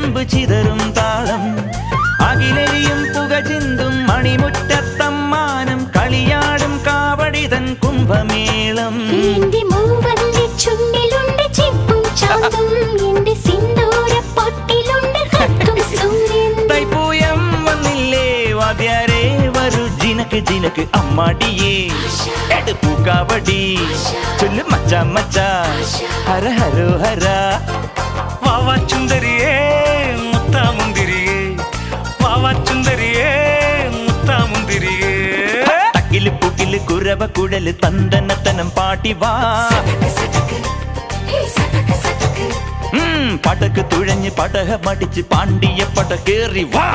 അമ്പ് ചിതറും താളം അകിലരിയും പുക ചിന്തും മണിമുറ്റത്തമ്മാനം കളിയാടും കാവടിതൻ കുംഭമേളം തൈപ്പൂയം വന്നില്ലേ വാദ്യാരേ വരൂ ജിനക്ക് ജിനക്ക് അമ്മാടിയേ എടുപ്പൂ കാവടി ചൊല്ലു മച്ചാ മച്ചാ ഹര ഹരോ ഹര വാവാ ചുന്ദരിയേ മുത്താമുന്തിരിയേ വാവാ ചുന്ദരിയേ മുത്താമുന്തിരിയേ തക്കില് പുക്കില് കുരവ കുഴല് തന്തനത്തനം പാട്ടി വാ പടക്ക് തുഴഞ്ഞ് പടക മടിച്ച് പാണ്ടിയ പട കേറി വാ